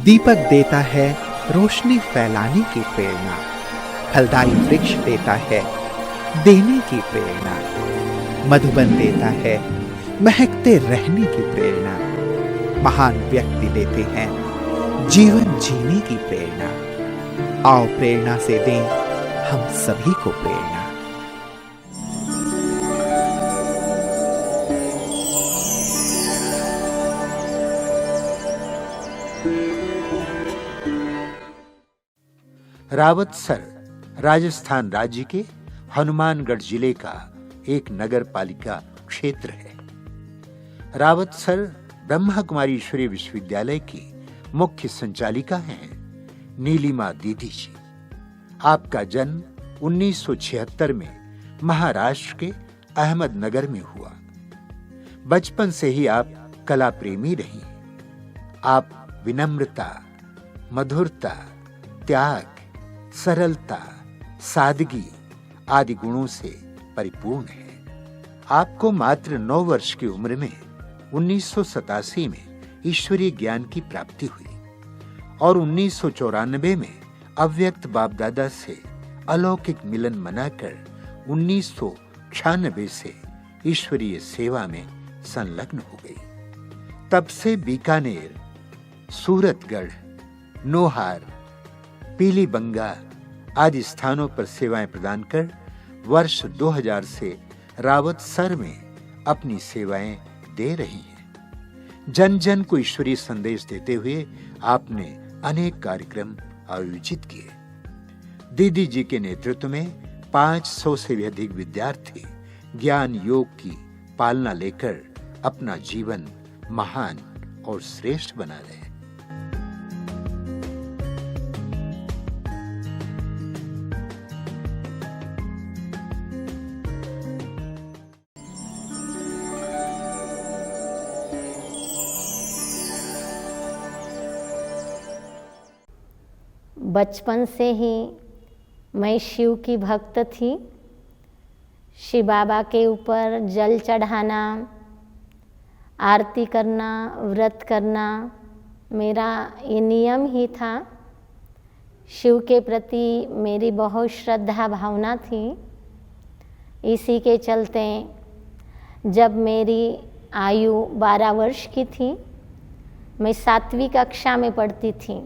दीपक देता है रोशनी फैलाने की प्रेरणा, फलदायी वृक्ष देता है देने की प्रेरणा, मधुबन देता है महकते रहने की प्रेरणा, महान व्यक्ति देते हैं जीवन जीने की प्रेरणा। आओ प्रेरणा से दें हम सभी को प्रेरणा। रावतसर राजस्थान राज्य के हनुमानगढ़ जिले का एक नगर पालिका क्षेत्र है। रावतसर ब्रह्मा कुमारी ईश्वरीय विश्वविद्यालय की मुख्य संचालिका हैं नीलिमा दीदी जी। आपका जन्म 1976 में महाराष्ट्र के अहमदनगर में हुआ। बचपन से ही आप कला प्रेमी रही। आप विनम्रता, मधुरता, त्याग, सरलता, सादगी आदि गुणों से परिपूर्ण है। आपको मात्र 9 वर्ष की उम्र में 1987 में ईश्वरीय ज्ञान की प्राप्ति हुई और 1994 में अव्यक्त बाप दादा से अलौकिक मिलन मनाकर 1996 से ईश्वरीय सेवा में संलग्न हो गई। तब से बीकानेर, सूरतगढ़, नोहार, पीलीबंगा आदि स्थानों पर सेवाएं प्रदान कर वर्ष 2000 से रावतसर में अपनी सेवाएं दे रही हैं। जन जन को ईश्वरीय संदेश देते हुए आपने अनेक कार्यक्रम आयोजित किए। दीदी जी के नेतृत्व में 500 से भी अधिक विद्यार्थी ज्ञान योग की पालना लेकर अपना जीवन महान और श्रेष्ठ बना रहे हैं। बचपन से ही मैं शिव की भक्त थी। शिव बाबा के ऊपर जल चढ़ाना, आरती करना, व्रत करना मेरा ये नियम ही था। शिव के प्रति मेरी बहुत श्रद्धा भावना थी। इसी के चलते जब मेरी आयु 12 वर्ष की थी, मैं 7वीं कक्षा में पढ़ती थी।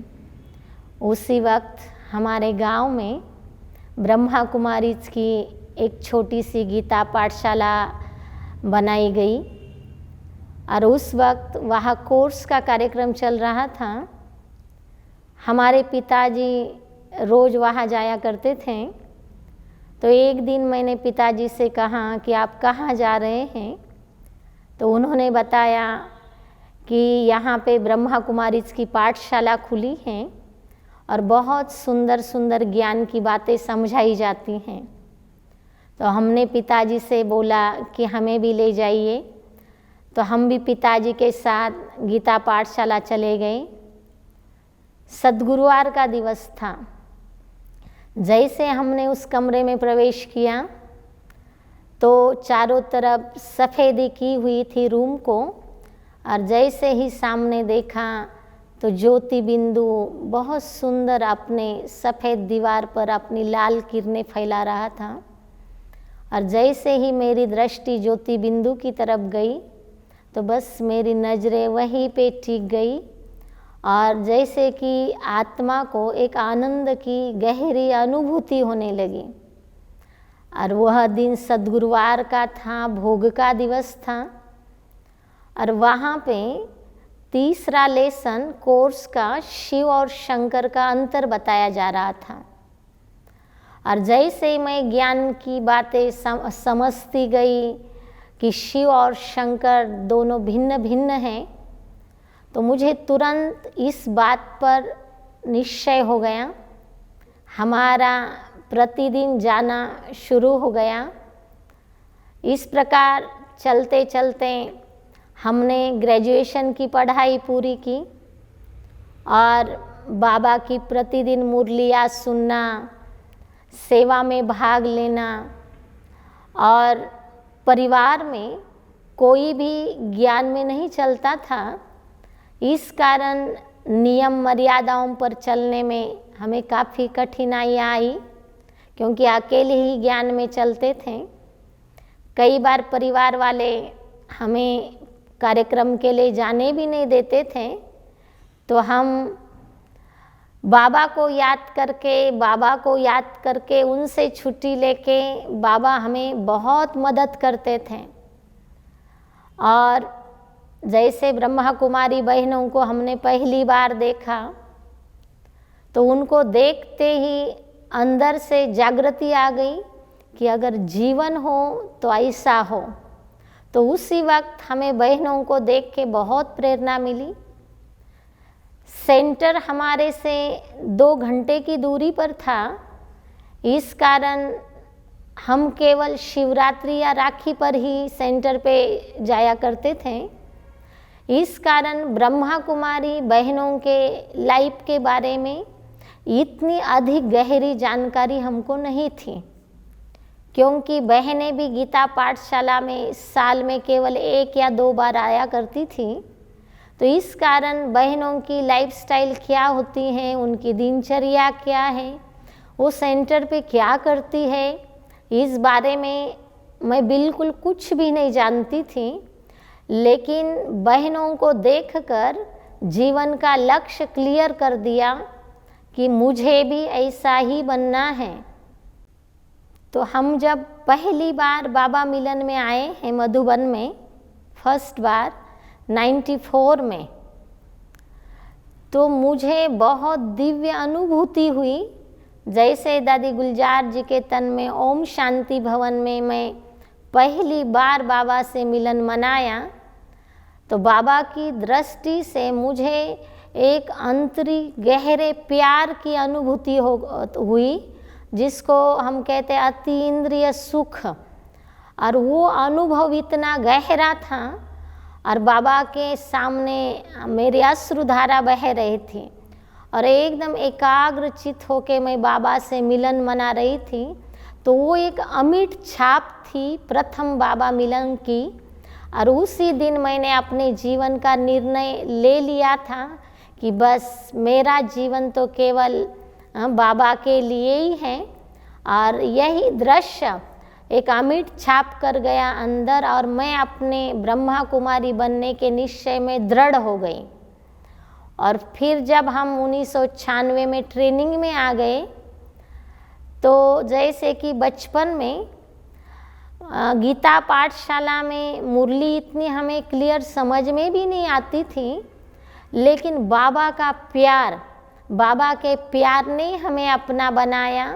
उसी वक्त हमारे गांव में ब्रह्मा कुमारी की एक छोटी सी गीता पाठशाला बनाई गई और उस वक्त वहाँ कोर्स का कार्यक्रम चल रहा था। हमारे पिताजी रोज़ वहाँ जाया करते थे। तो एक दिन मैंने पिताजी से कहा कि आप कहाँ जा रहे हैं? तो उन्होंने बताया कि यहाँ पे ब्रह्मा कुमारी की पाठशाला खुली है और बहुत सुंदर सुंदर ज्ञान की बातें समझाई जाती हैं। तो हमने पिताजी से बोला कि हमें भी ले जाइए। तो हम भी पिताजी के साथ गीता पाठशाला चले गए। सद्गुरुवार का दिवस था। जैसे हमने उस कमरे में प्रवेश किया तो चारों तरफ सफ़ेदी की हुई थी रूम को, और जैसे ही सामने देखा तो ज्योति बिंदु बहुत सुंदर अपने सफ़ेद दीवार पर अपनी लाल किरणें फैला रहा था। और जैसे ही मेरी दृष्टि ज्योति बिंदु की तरफ गई तो बस मेरी नज़रें वहीं पे टिक गई और जैसे कि आत्मा को एक आनंद की गहरी अनुभूति होने लगी। और वह दिन सद्गुरुवार का था, भोग का दिवस था। और वहाँ पे तीसरा लेसन कोर्स का शिव और शंकर का अंतर बताया जा रहा था। और जैसे मैं ज्ञान की बातें समझती गई कि शिव और शंकर दोनों भिन्न भिन्न हैं, तो मुझे तुरंत इस बात पर निश्चय हो गया। हमारा प्रतिदिन जाना शुरू हो गया। इस प्रकार चलते चलते हमने ग्रेजुएशन की पढ़ाई पूरी की और बाबा की प्रतिदिन मुरलियाँ सुनना, सेवा में भाग लेना, और परिवार में कोई भी ज्ञान में नहीं चलता था। इस कारण नियम मर्यादाओं पर चलने में हमें काफ़ी कठिनाइयाँ आई, क्योंकि अकेले ही ज्ञान में चलते थे। कई बार परिवार वाले हमें कार्यक्रम के लिए जाने भी नहीं देते थे, तो हम बाबा को याद करके उनसे छुट्टी लेके बाबा हमें बहुत मदद करते थे। और जैसे ब्रह्मा कुमारी बहनों को हमने पहली बार देखा, तो उनको देखते ही अंदर से जागृति आ गई कि अगर जीवन हो तो ऐसा हो। तो उसी वक्त हमें बहनों को देख के बहुत प्रेरणा मिली। सेंटर हमारे से 2 घंटे की दूरी पर था, इस कारण हम केवल शिवरात्रि या राखी पर ही सेंटर पे जाया करते थे। इस कारण ब्रह्मा कुमारी बहनों के लाइफ के बारे में इतनी अधिक गहरी जानकारी हमको नहीं थी, क्योंकि बहनें भी गीता पाठशाला में साल में केवल 1 या 2 बार आया करती थी। तो इस कारण बहनों की लाइफस्टाइल क्या होती है, उनकी दिनचर्या क्या है, वो सेंटर पे क्या करती है, इस बारे में मैं बिल्कुल कुछ भी नहीं जानती थी। लेकिन बहनों को देखकर जीवन का लक्ष्य क्लियर कर दिया कि मुझे भी ऐसा ही बनना है। तो हम जब पहली बार बाबा मिलन में आए हैं मधुबन में, फर्स्ट बार 94 में, तो मुझे बहुत दिव्य अनुभूति हुई। जैसे दादी गुलजार जी के तन में ओम शांति भवन में मैं पहली बार बाबा से मिलन मनाया, तो बाबा की दृष्टि से मुझे एक आंतरिक गहरे प्यार की अनुभूति हुई, जिसको हम कहते हैं अति इंद्रिय सुख। और वो अनुभव इतना गहरा था, और बाबा के सामने मेरी अश्रुधारा बह रही थी, और एकदम एकाग्रचित होके मैं बाबा से मिलन मना रही थी। तो वो एक अमिट छाप थी प्रथम बाबा मिलन की। और उसी दिन मैंने अपने जीवन का निर्णय ले लिया था कि बस मेरा जीवन तो केवल बाबा के लिए ही है। और यही दृश्य एक अमिट छाप कर गया अंदर, और मैं अपने ब्रह्मा कुमारी बनने के निश्चय में दृढ़ हो गई। और फिर जब हम 1996 में ट्रेनिंग में आ गए, तो जैसे कि बचपन में गीता पाठशाला में मुरली इतनी हमें क्लियर समझ में भी नहीं आती थी, लेकिन बाबा का प्यार, बाबा के प्यार ने हमें अपना बनाया।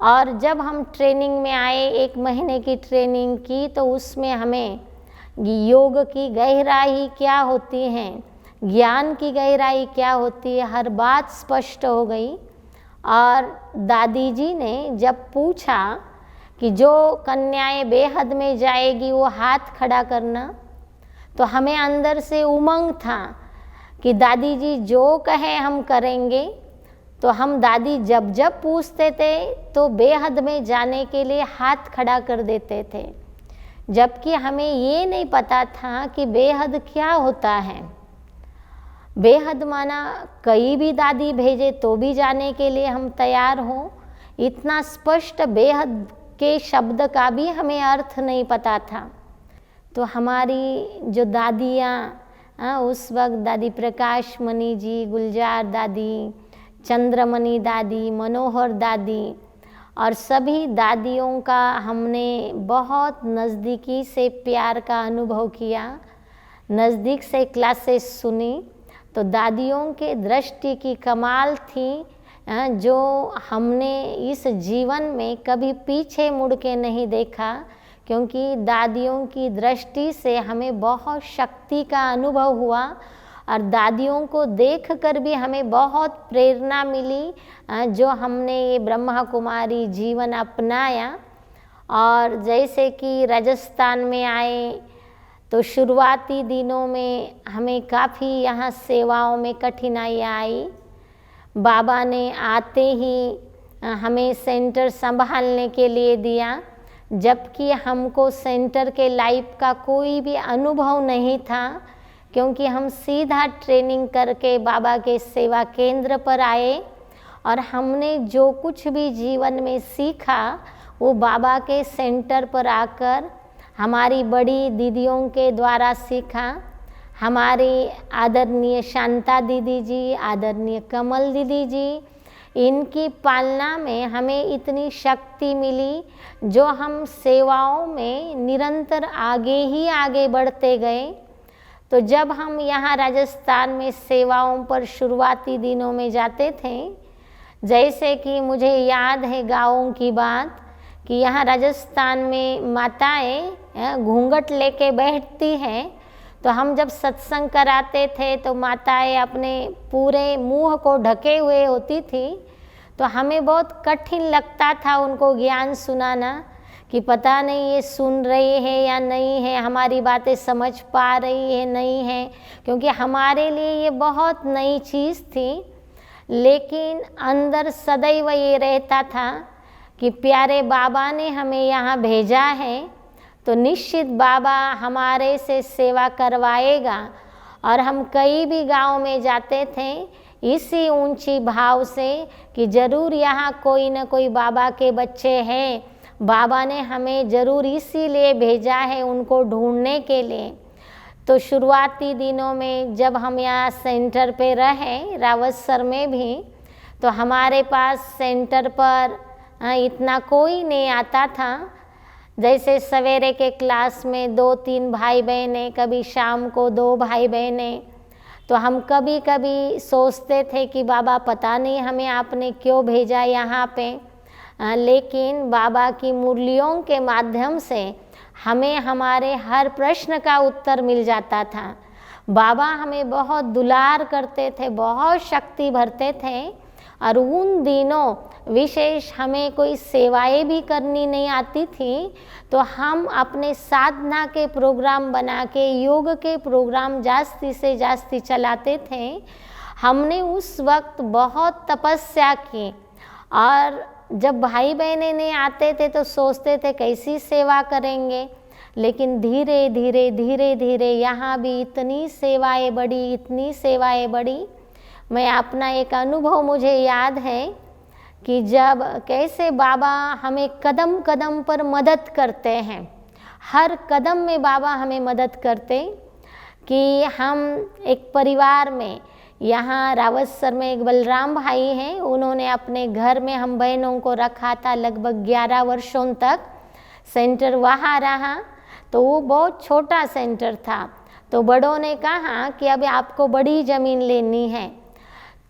और जब हम ट्रेनिंग में आए, 1 महीने की ट्रेनिंग की, तो उसमें हमें योग की गहराई क्या होती है, ज्ञान की गहराई क्या होती है, हर बात स्पष्ट हो गई। और दादी जी ने जब पूछा कि जो कन्याएं बेहद में जाएगी वो हाथ खड़ा करना, तो हमें अंदर से उमंग था कि दादी जी जो कहे हम करेंगे। तो हम दादी जब जब पूछते थे तो बेहद में जाने के लिए हाथ खड़ा कर देते थे, जबकि हमें ये नहीं पता था कि बेहद क्या होता है। बेहद माना कहीं भी दादी भेजे तो भी जाने के लिए हम तैयार हों। इतना स्पष्ट बेहद के शब्द का भी हमें अर्थ नहीं पता था। तो हमारी जो दादियाँ उस वक्त दादी प्रकाश मणि जी, गुलजार दादी, चंद्रमणि दादी, मनोहर दादी, और सभी दादियों का हमने बहुत नज़दीकी से प्यार का अनुभव किया, नज़दीक से क्लासेस सुनी। तो दादियों के दृष्टि की कमाल थी, जो हमने इस जीवन में कभी पीछे मुड़ के नहीं देखा, क्योंकि दादियों की दृष्टि से हमें बहुत शक्ति का अनुभव हुआ। और दादियों को देखकर भी हमें बहुत प्रेरणा मिली, जो हमने ये ब्रह्मा कुमारी जीवन अपनाया। और जैसे कि राजस्थान में आए तो शुरुआती दिनों में हमें काफ़ी यहाँ सेवाओं में कठिनाइयाँ आई। बाबा ने आते ही हमें सेंटर संभालने के लिए दिया, जबकि हमको सेंटर के लाइफ का कोई भी अनुभव नहीं था, क्योंकि हम सीधा ट्रेनिंग करके बाबा के सेवा केंद्र पर आए और हमने जो कुछ भी जीवन में सीखा वो बाबा के सेंटर पर आकर हमारी बड़ी दीदियों के द्वारा सीखा। हमारी आदरणीय शांता दीदी जी, आदरणीय कमल दीदी जी, इनकी पालना में हमें इतनी शक्ति मिली जो हम सेवाओं में निरंतर आगे ही आगे बढ़ते गए। तो जब हम यहाँ राजस्थान में सेवाओं पर शुरुआती दिनों में जाते थे, जैसे कि मुझे याद है गाँवों की बात कि यहाँ राजस्थान में माताएं घूंघट लेके बैठती हैं, तो हम जब सत्संग कराते थे तो माताएं अपने पूरे मुंह को ढके हुए होती थी, तो हमें बहुत कठिन लगता था उनको ज्ञान सुनाना कि पता नहीं ये सुन रही है या नहीं है, हमारी बातें समझ पा रही है नहीं है, क्योंकि हमारे लिए ये बहुत नई चीज़ थी। लेकिन अंदर सदैव ये रहता था कि प्यारे बाबा ने हमें यहाँ भेजा है तो निश्चित बाबा हमारे से सेवा करवाएगा। और हम कई भी गांव में जाते थे इसी ऊंची भाव से कि ज़रूर यहाँ कोई न कोई बाबा के बच्चे हैं, बाबा ने हमें ज़रूर इसीलिए भेजा है उनको ढूंढने के लिए। तो शुरुआती दिनों में जब हम यहाँ सेंटर पे रहे रावतसर में भी, तो हमारे पास सेंटर पर इतना कोई नहीं आता था। जैसे सवेरे के क्लास में 2-3 भाई बहनें, कभी शाम को 2 भाई बहनें, तो हम कभी कभी सोचते थे कि बाबा पता नहीं हमें आपने क्यों भेजा यहाँ पे। लेकिन बाबा की मुरलियों के माध्यम से हमें हमारे हर प्रश्न का उत्तर मिल जाता था। बाबा हमें बहुत दुलार करते थे, बहुत शक्ति भरते थे। और उन दिनों विशेष हमें कोई सेवाएं भी करनी नहीं आती थी, तो हम अपने साधना के प्रोग्राम बना के योग के प्रोग्राम जास्ती से जास्ती चलाते थे। हमने उस वक्त बहुत तपस्या की और जब भाई बहनें नहीं आते थे तो सोचते थे कैसी सेवा करेंगे। लेकिन धीरे धीरे धीरे धीरे यहाँ भी इतनी सेवाएं बढ़ी, इतनी सेवाएं बढ़ी। मैं अपना एक अनुभव मुझे याद है कि जब कैसे बाबा हमें कदम कदम पर मदद करते हैं, हर कदम में बाबा हमें मदद करते। कि हम एक परिवार में यहाँ रावतसर में एक बलराम भाई हैं, उन्होंने अपने घर में हम बहनों को रखा था लगभग 11 वर्षों तक। सेंटर वहाँ रहा, तो वो बहुत छोटा सेंटर था। तो बड़ों ने कहा कि अब आपको बड़ी ज़मीन लेनी है।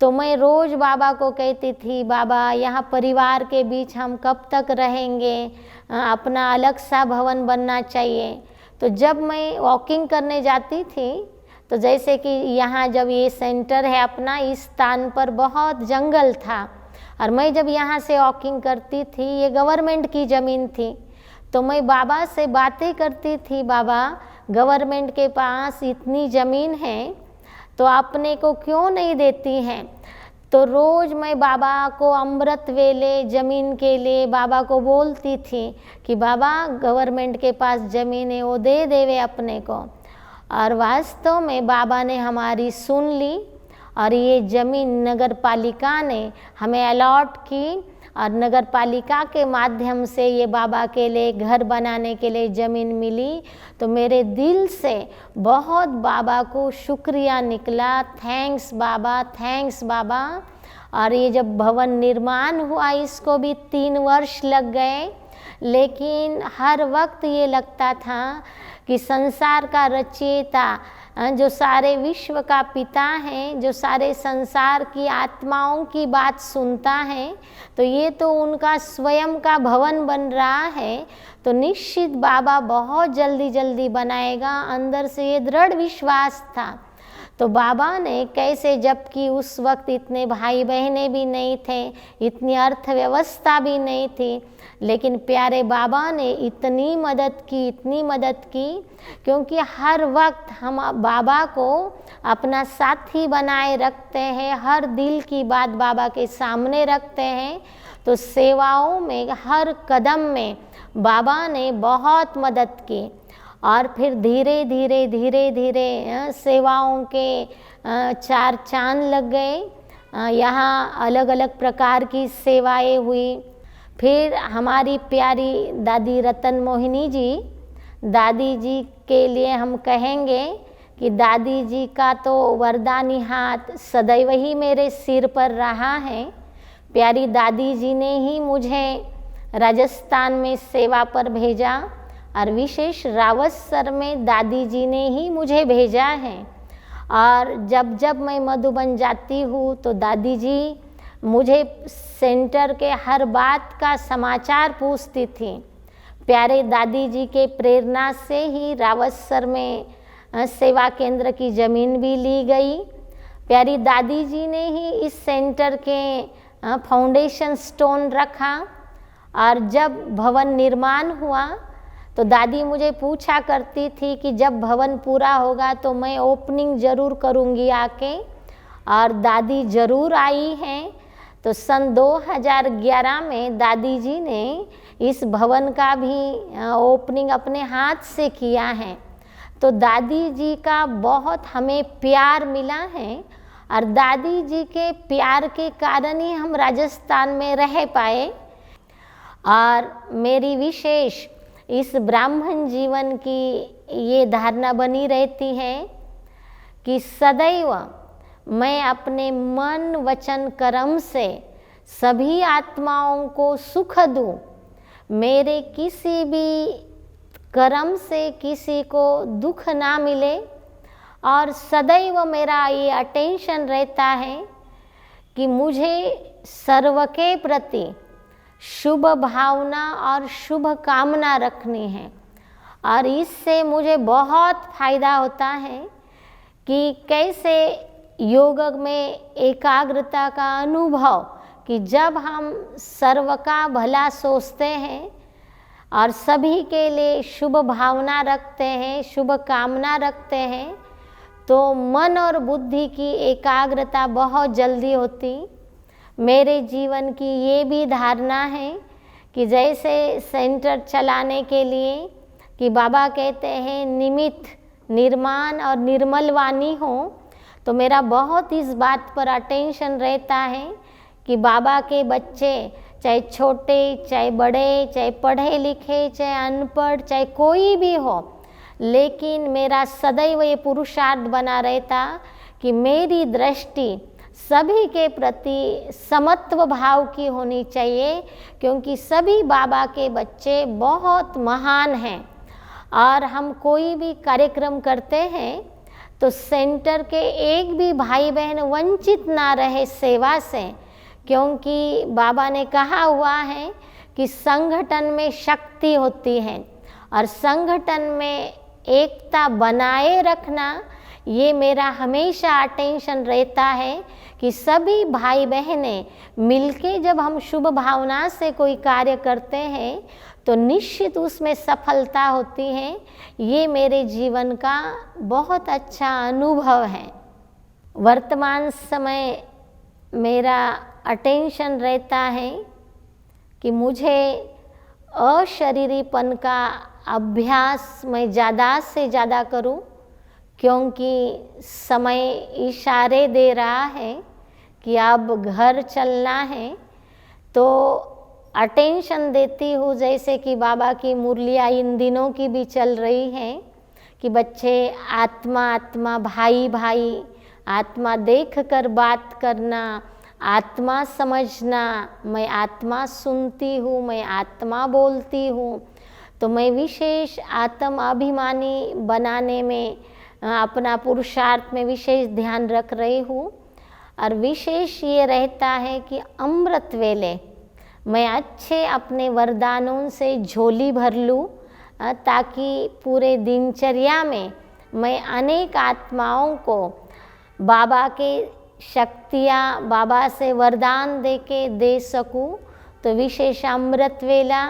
तो मैं रोज़ बाबा को कहती थी, बाबा यहाँ परिवार के बीच हम कब तक रहेंगे, अपना अलग सा भवन बनना चाहिए। तो जब मैं वॉकिंग करने जाती थी, तो जैसे कि यहाँ जब ये सेंटर है अपना, इस स्थान पर बहुत जंगल था और मैं जब यहाँ से वॉकिंग करती थी, ये गवर्नमेंट की ज़मीन थी। तो मैं बाबा से बातें करती थी, बाबा गवर्नमेंट के पास इतनी ज़मीन है तो अपने को क्यों नहीं देती हैं। तो रोज़ मैं बाबा को अमृत वेले ज़मीन के लिए बाबा को बोलती थी कि बाबा गवर्नमेंट के पास ज़मीन है, वो दे देवे अपने को। और वास्तव में बाबा ने हमारी सुन ली और ये ज़मीन नगर पालिका ने हमें अलॉट की और नगर पालिका के माध्यम से ये बाबा के लिए घर बनाने के लिए ज़मीन मिली। तो मेरे दिल से बहुत बाबा को शुक्रिया निकला, थैंक्स बाबा, थैंक्स बाबा। और ये जब भवन निर्माण हुआ इसको भी 3 वर्ष लग गए, लेकिन हर वक्त ये लगता था कि संसार का रचयिता, जो सारे विश्व का पिता है, जो सारे संसार की आत्माओं की बात सुनता है, तो ये तो उनका स्वयं का भवन बन रहा है, तो निश्चित बाबा बहुत जल्दी जल्दी बनाएगा। अंदर से ये दृढ़ विश्वास था। तो बाबा ने कैसे, जबकि उस वक्त इतने भाई बहनें भी नहीं थे, इतनी अर्थव्यवस्था भी नहीं थी, लेकिन प्यारे बाबा ने इतनी मदद की, इतनी मदद की, क्योंकि हर वक्त हम बाबा को अपना साथी बनाए रखते हैं, हर दिल की बात बाबा के सामने रखते हैं। तो सेवाओं में हर कदम में बाबा ने बहुत मदद की। और फिर धीरे धीरे धीरे धीरे सेवाओं के 4 चांद लग गए। यहाँ अलग अलग प्रकार की सेवाएं हुई। फिर हमारी प्यारी दादी रतन मोहिनी जी, दादी जी के लिए हम कहेंगे कि दादी जी का तो वरदानी हाथ सदैव ही मेरे सिर पर रहा है। प्यारी दादी जी ने ही मुझे राजस्थान में सेवा पर भेजा और विशेष रावतसर में दादी जी ने ही मुझे भेजा है। और जब जब मैं मधुबन जाती हूँ तो दादी जी मुझे सेंटर के हर बात का समाचार पूछती थी। प्यारे दादी जी के प्रेरणा से ही रावतसर में सेवा केंद्र की ज़मीन भी ली गई। प्यारी दादी जी ने ही इस सेंटर के फाउंडेशन स्टोन रखा। और जब भवन निर्माण हुआ तो दादी मुझे पूछा करती थी कि जब भवन पूरा होगा तो मैं ओपनिंग ज़रूर करूँगी आके। और दादी ज़रूर आई हैं। तो सन 2011 में दादी जी ने इस भवन का भी ओपनिंग अपने हाथ से किया है। तो दादी जी का बहुत हमें प्यार मिला है और दादी जी के प्यार के कारण ही हम राजस्थान में रह पाए। और मेरी विशेष इस ब्राह्मण जीवन की ये धारणा बनी रहती है कि सदैव मैं अपने मन वचन कर्म से सभी आत्माओं को सुख दूँ। मेरे किसी भी कर्म से किसी को दुख ना मिले। और सदैव मेरा ये अटेंशन रहता है कि मुझे सर्व के प्रति शुभ भावना और शुभ कामना रखनी है। और इससे मुझे बहुत फायदा होता है कि कैसे योग में एकाग्रता का अनुभव, कि जब हम सर्व का भला सोचते हैं और सभी के लिए शुभ भावना रखते हैं, शुभ कामना रखते हैं, तो मन और बुद्धि की एकाग्रता बहुत जल्दी होती। मेरे जीवन की ये भी धारणा है कि जैसे सेंटर चलाने के लिए कि बाबा कहते हैं निमित्त निर्माण और निर्मल वाणी हो, तो मेरा बहुत इस बात पर अटेंशन रहता है कि बाबा के बच्चे चाहे छोटे चाहे बड़े, चाहे पढ़े लिखे चाहे अनपढ़, चाहे कोई भी हो, लेकिन मेरा सदैव ये पुरुषार्थ बना रहता कि मेरी दृष्टि सभी के प्रति समत्व भाव की होनी चाहिए, क्योंकि सभी बाबा के बच्चे बहुत महान हैं। और हम कोई भी कार्यक्रम करते हैं तो सेंटर के एक भी भाई बहन वंचित ना रहे सेवा से, क्योंकि बाबा ने कहा हुआ है कि संगठन में शक्ति होती है और संगठन में एकता बनाए रखना, ये मेरा हमेशा अटेंशन रहता है कि सभी भाई बहनें मिलके जब हम शुभ भावना से कोई कार्य करते हैं तो निश्चित उसमें सफलता होती है। ये मेरे जीवन का बहुत अच्छा अनुभव है। वर्तमान समय मेरा अटेंशन रहता है कि मुझे अशरीरीपन का अभ्यास मैं ज़्यादा से ज़्यादा करूं, क्योंकि समय इशारे दे रहा है कि अब घर चलना है। तो अटेंशन देती हूँ, जैसे कि बाबा की मुरलियाँ इन दिनों की भी चल रही हैं कि बच्चे आत्मा आत्मा, भाई भाई, आत्मा देख कर बात करना, आत्मा समझना, मैं आत्मा सुनती हूँ, मैं आत्मा बोलती हूँ। तो मैं विशेष आत्म अभिमानी बनाने में अपना पुरुषार्थ में विशेष ध्यान रख रही हूँ। और विशेष ये रहता है कि अमृत वेले मैं अच्छे अपने वरदानों से झोली भर लूँ, ताकि पूरे दिनचर्या में मैं अनेक आत्माओं को बाबा के शक्तियाँ, बाबा से वरदान दे सकूँ। तो विशेष अमृत वेला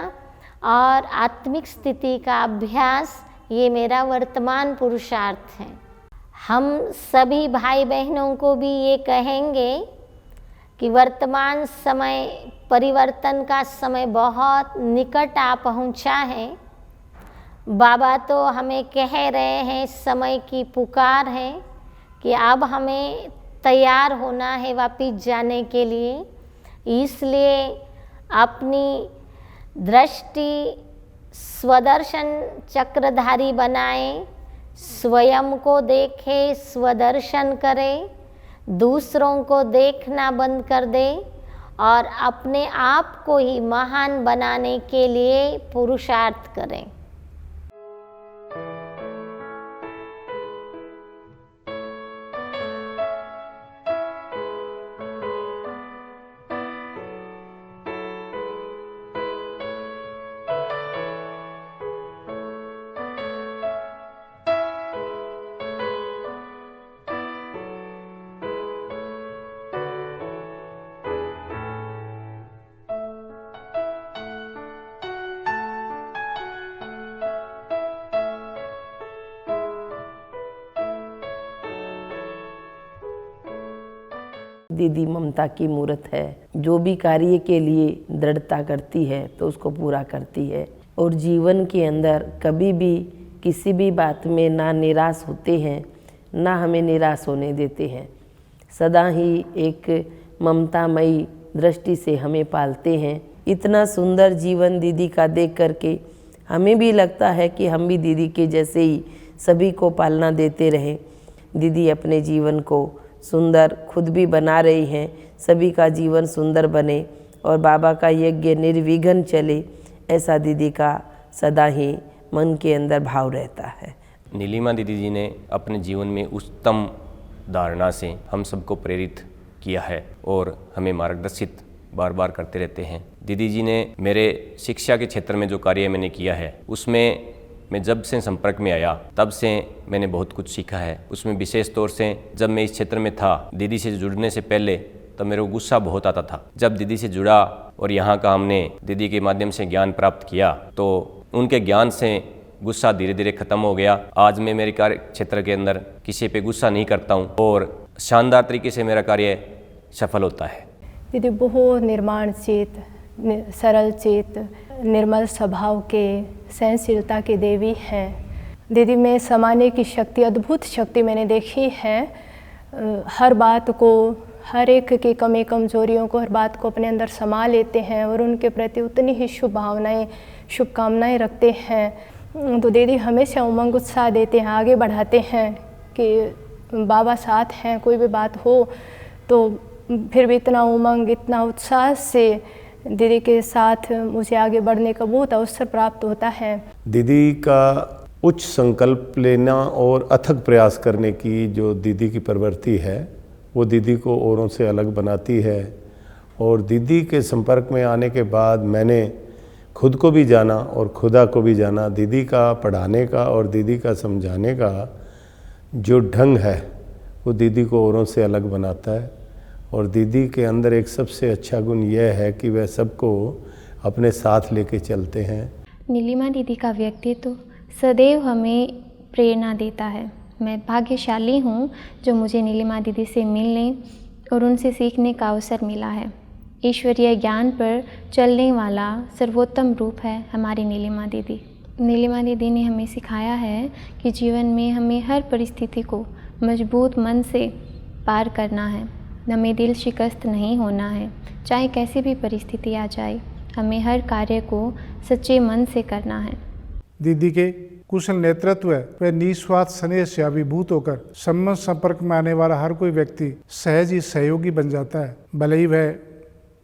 और आत्मिक स्थिति का अभ्यास ये मेरा वर्तमान पुरुषार्थ है। हम सभी भाई बहनों को भी ये कहेंगे कि वर्तमान समय परिवर्तन का समय बहुत निकट आ पहुंचा है। बाबा तो हमें कह रहे हैं, समय की पुकार है कि अब हमें तैयार होना है वापिस जाने के लिए। इसलिए अपनी दृष्टि स्वदर्शन चक्रधारी बनाएं, स्वयं को देखें, स्वदर्शन करें, दूसरों को देखना बंद कर दें और अपने आप को ही महान बनाने के लिए पुरुषार्थ करें। दीदी ममता की मूरत है। जो भी कार्य के लिए दृढ़ता करती है तो उसको पूरा करती है और जीवन के अंदर कभी भी किसी भी बात में ना निराश होते हैं, ना हमें निराश होने देते हैं। सदा ही एक ममतामयी दृष्टि से हमें पालते हैं। इतना सुंदर जीवन दीदी का देख करके हमें भी लगता है कि हम भी दीदी के जैसे ही सभी को पालना देते रहें। दीदी अपने जीवन को सुंदर खुद भी बना रही हैं, सभी का जीवन सुंदर बने और बाबा का यज्ञ निर्विघ्न चले, ऐसा दीदी का सदा ही मन के अंदर भाव रहता है। नीलिमा दीदी जी ने अपने जीवन में उत्तम धारणा से हम सबको प्रेरित किया है और हमें मार्गदर्शित बार बार करते रहते हैं। दीदी जी ने मेरे शिक्षा के क्षेत्र में जो कार्य मैंने किया है उसमें मैं जब से संपर्क में आया तब से मैंने बहुत कुछ सीखा है। उसमें विशेष तौर से जब मैं इस क्षेत्र में था, दीदी से जुड़ने से पहले तब मेरे को गुस्सा बहुत आता था। जब दीदी से जुड़ा और यहाँ का हमने दीदी के माध्यम से ज्ञान प्राप्त किया तो उनके ज्ञान से गुस्सा धीरे धीरे खत्म हो गया। आज मैं मेरे कार्य क्षेत्र के अंदर किसी पे गुस्सा नहीं करता हूँ और शानदार तरीके से मेरा कार्य सफल होता है। दीदी बहुत निर्माण चेत, सरल चेत, निर्मल स्वभाव के, सहनशीलता की देवी हैं। दीदी में समाने की शक्ति, अद्भुत शक्ति मैंने देखी है। हर बात को, हर एक की कमी कमजोरियों को, हर बात को अपने अंदर समा लेते हैं और उनके प्रति उतनी ही शुभ भावनाएं, शुभकामनाएं रखते हैं। तो दीदी हमेशा उमंग उत्साह देते हैं, आगे बढ़ाते हैं कि बाबा साथ हैं। कोई भी बात हो तो फिर भी इतना उमंग, इतना उत्साह से दीदी के साथ मुझे आगे बढ़ने का बहुत अवसर प्राप्त होता है। दीदी का उच्च संकल्प लेना और अथक प्रयास करने की जो दीदी की प्रवृत्ति है वो दीदी को औरों से अलग बनाती है। और दीदी के संपर्क में आने के बाद मैंने खुद को भी जाना और खुदा को भी जाना। दीदी का पढ़ाने का और दीदी का समझाने का जो ढंग है वो दीदी को औरों से अलग बनाता है। और दीदी के अंदर एक सबसे अच्छा गुण यह है कि वह सबको अपने साथ लेके चलते हैं। नीलिमा दीदी का व्यक्तित्व सदैव हमें प्रेरणा देता है। मैं भाग्यशाली हूँ जो मुझे नीलिमा दीदी से मिलने और उनसे सीखने का अवसर मिला है। ईश्वरीय ज्ञान पर चलने वाला सर्वोत्तम रूप है हमारी नीलिमा दीदी। नीलिमा दीदी ने हमें सिखाया है कि जीवन में हमें हर परिस्थिति को मजबूत मन से पार करना है। हमें दिल शिकस्त नहीं होना है, चाहे कैसी भी परिस्थिति आ जाए। हमें हर कार्य को सच्चे मन से करना है। दीदी के कुशल नेतृत्व व निस्वार्थ स्नेह से अभिभूत होकर सम्मत संपर्क में आने वाला हर कोई व्यक्ति सहज ही सहयोगी बन जाता है। भले ही वह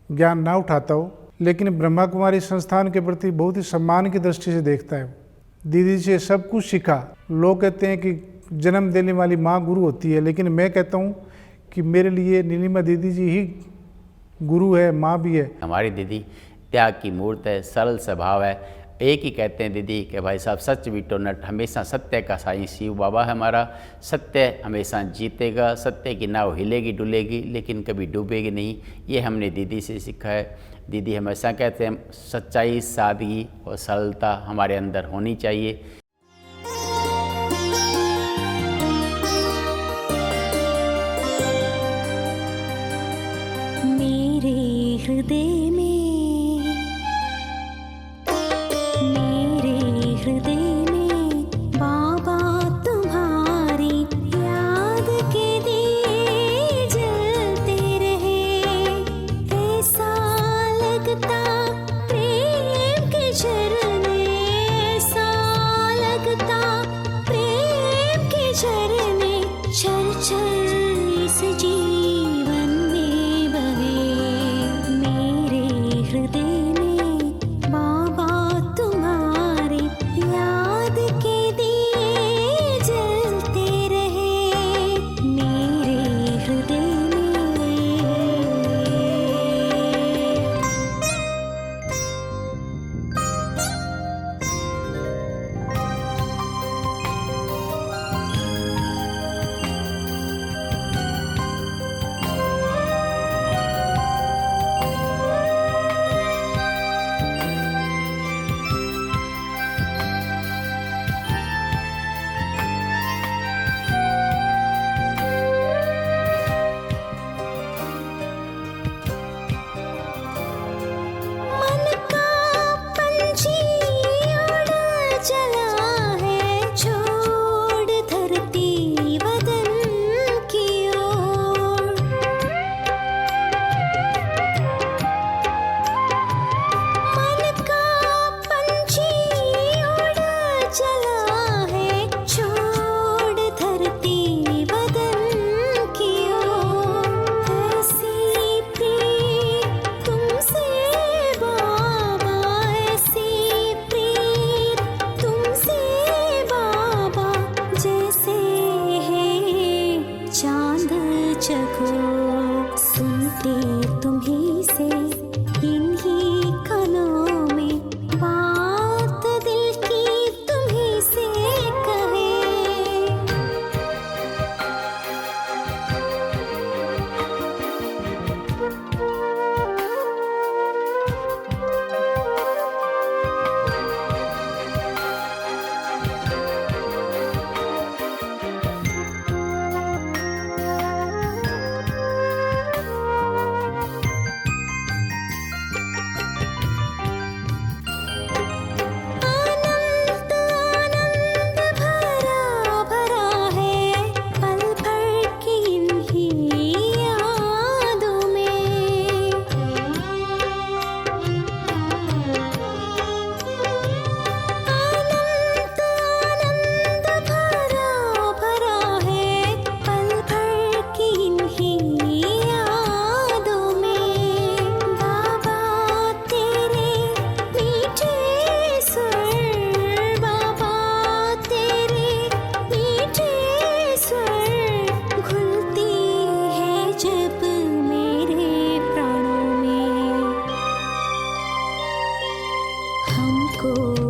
ज्ञान ना उठाता हो, लेकिन ब्रह्मा कुमारी संस्थान के प्रति बहुत ही सम्मान की दृष्टि से देखता है। दीदी से सब कुछ सीखा। लोग कहते हैं कि जन्म देने वाली माँ गुरु होती है, लेकिन मैं कहता हूँ कि मेरे लिए नीलिमा दीदी जी ही गुरु है, माँ भी है। हमारी दीदी त्याग की मूर्त है, सरल स्वभाव है। एक ही कहते हैं दीदी कि भाई साहब सच बीटो नट, हमेशा सत्य का साईं शिव बाबा है हमारा। सत्य हमेशा जीतेगा, सत्य की नाव हिलेगी डुलेगी लेकिन कभी डूबेगी नहीं। ये हमने दीदी से सीखा है। दीदी हमेशा कहते हैं सच्चाई, सादगी और सरलता हमारे अंदर होनी चाहिए। मेरे हृदय में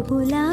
बुला